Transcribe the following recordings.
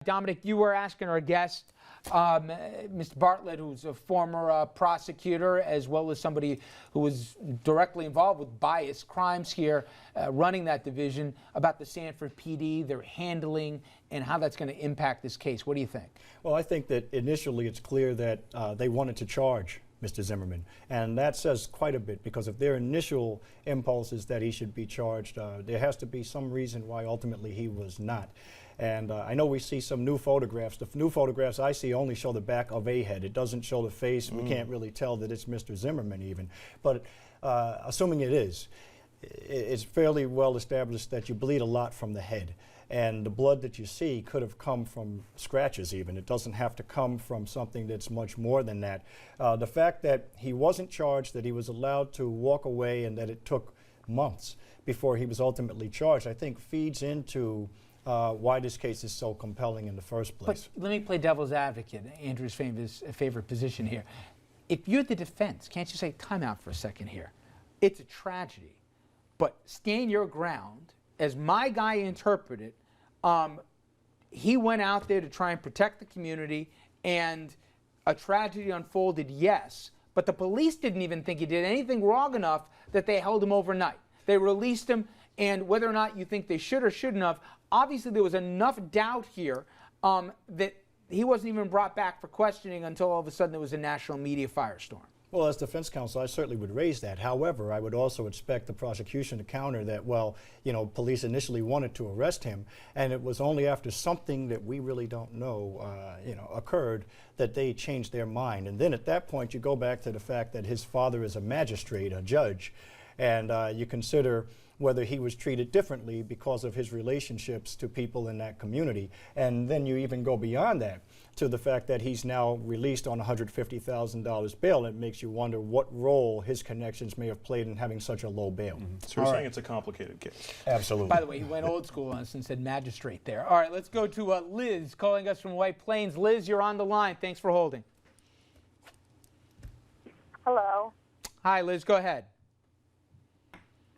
Dominic, you were asking our guest, Mr. Bartlett, who's a former prosecutor, as well as somebody who was directly involved with bias crimes here, running that division, about the Sanford PD, their handling, and how that's going to impact this case. What do you think? Well, I think that initially it's clear that they wanted to charge Mr. Zimmerman, and that says quite a bit, because if their initial impulse is that he should be charged, there has to be some reason why ultimately he was not. And I know we see some new photographs. The new photographs I see only show the back of a head. It doesn't show the face. We can't really tell that it's Mr. Zimmerman even. But assuming it is, it's fairly well established that you bleed a lot from the head. And the blood that you see could have come from scratches even. It doesn't have to come from something that's much more than that. The fact that he wasn't charged, that he was allowed to walk away, and that it took months before he was ultimately charged, I think feeds into why this case is so compelling in the first place. But let me play devil's advocate, Andrew's favorite position here. If you're the defense, can't you say, time out for a second here? It's a tragedy, but stand your ground. As my guy interpreted, he went out there to try and protect the community, and a tragedy unfolded, yes, but the police didn't even think he did anything wrong enough that they held him overnight. They released him, and whether or not you think they should or shouldn't have, obviously there was enough doubt here that he wasn't even brought back for questioning until all of a sudden there was a national media firestorm. Well, as defense counsel, I certainly would raise that. However, I would also expect the prosecution to counter that, well, you know, police initially wanted to arrest him, and it was only after something that we really don't know, occurred, that they changed their mind. And then at that point, you go back to the fact that his father is a magistrate, a judge, and you consider whether he was treated differently because of his relationships to people in that community. And then you even go beyond that to the fact that he's now released on $150,000 bail. It makes you wonder what role his connections may have played in having such a low bail. So you're saying it's a complicated case? Absolutely. By the way, he went old school on us and said magistrate there. All right, let's go to Liz calling us from White Plains. Liz, you're on the line. Thanks for holding. Hello. Hi, Liz. Go ahead.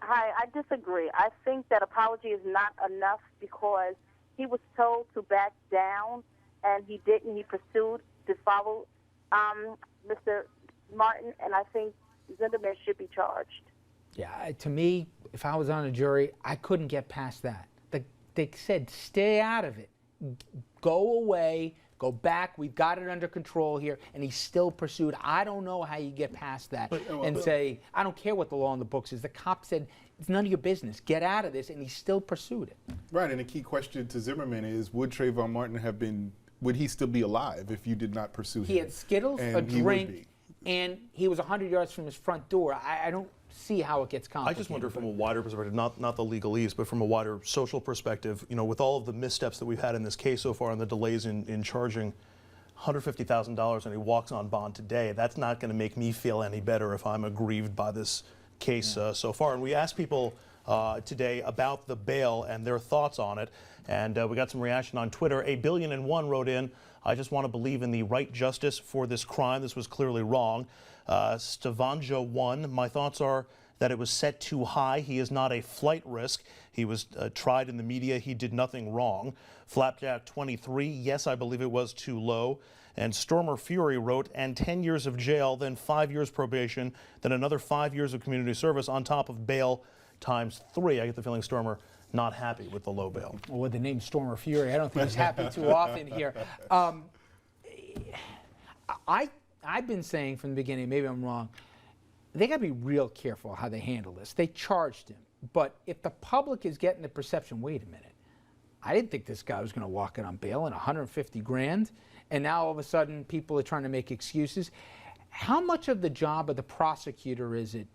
Hi, I disagree. I think that apology is not enough because he was told to back down, and he didn't. He pursued to follow Mr. Martin, and I think Zimmerman should be charged. Yeah, to me, if I was on a jury, I couldn't get past that. They said, stay out of it. Go away. Go back. We've got it under control here. And he still pursued. I don't know how you get past that and say, I don't care what the law in the books is. The cop said, it's none of your business. Get out of this. And he still pursued it. Right. And the key question to Zimmerman is, would Trayvon Martin would he still be alive if you did not pursue him? He had Skittles, a drink, and he was 100 yards from his front door. I don't see how it gets complicated. I just wonder from a wider perspective, not the legalese, but from a wider social perspective, you know, with all of the missteps that we've had in this case so far and the delays in charging $150,000 and he walks on bond today, that's not going to make me feel any better if I'm aggrieved by this case so far. And we asked people today about the bail and their thoughts on it, and we got some reaction on Twitter. A1,000,001 wrote in, I just want to believe in the right justice for this crime. This was clearly wrong. Stavanja1, my thoughts are that it was set too high. He is not a flight risk. He was tried in the media. He did nothing wrong. Flapjack23, yes, I believe it was too low. And Stormer Fury wrote, and 10 years of jail, then 5 years probation, then another 5 years of community service on top of bail × 3. I get the feeling Stormer not happy with the low bail. Well, with the name Stormer Fury, I don't think he's happy too often here. I've been saying from the beginning, maybe I'm wrong, they got to be real careful how they handle this. They charged him, but if the public is getting the perception, wait a minute, I didn't think this guy was going to walk in on bail and 150 grand, and now all of a sudden people are trying to make excuses. How much of the job of the prosecutor is it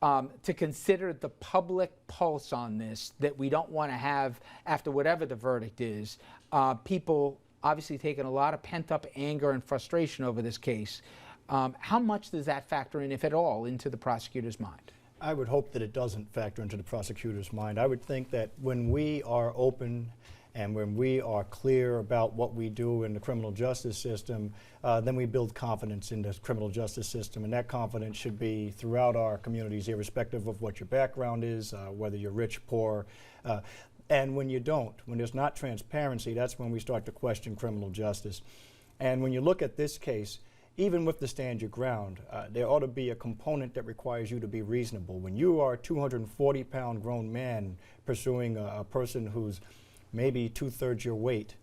to consider the public pulse on this that we don't want to have after whatever the verdict is? People obviously taking a lot of pent-up anger and frustration over this case. How much does that factor in, if at all, into the prosecutor's mind? I would hope that it doesn't factor into the prosecutor's mind. I would think that when we are open and when we are clear about what we do in the criminal justice system, then we build confidence in the criminal justice system, and that confidence should be throughout our communities, irrespective of what your background is, whether you're rich, poor. And when you don't, when there's not transparency, that's when we start to question criminal justice. And when you look at this case, even with the stand your ground, there ought to be a component that requires you to be reasonable. When you are a 240-pound grown man pursuing a person who's maybe 2/3 your weight,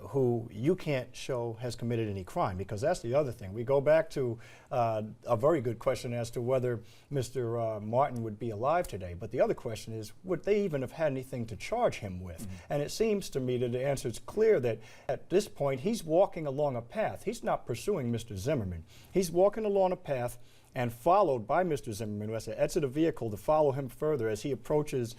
who you can't show has committed any crime, because that's the other thing. We go back to a very good question as to whether Mr. Martin would be alive today. But the other question is, would they even have had anything to charge him with? And it seems to me that the answer is clear, that at this point he's walking along a path. He's not pursuing Mr. Zimmerman. He's walking along a path and followed by Mr. Zimmerman, who has to exit a vehicle to follow him further as he approaches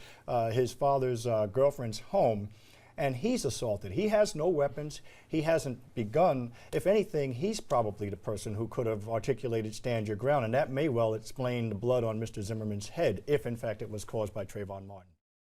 his father's girlfriend's home. And he's assaulted. He has no weapons. He hasn't begun. If anything, he's probably the person who could have articulated stand your ground, and that may well explain the blood on Mr. Zimmerman's head, if in fact it was caused by Trayvon Martin.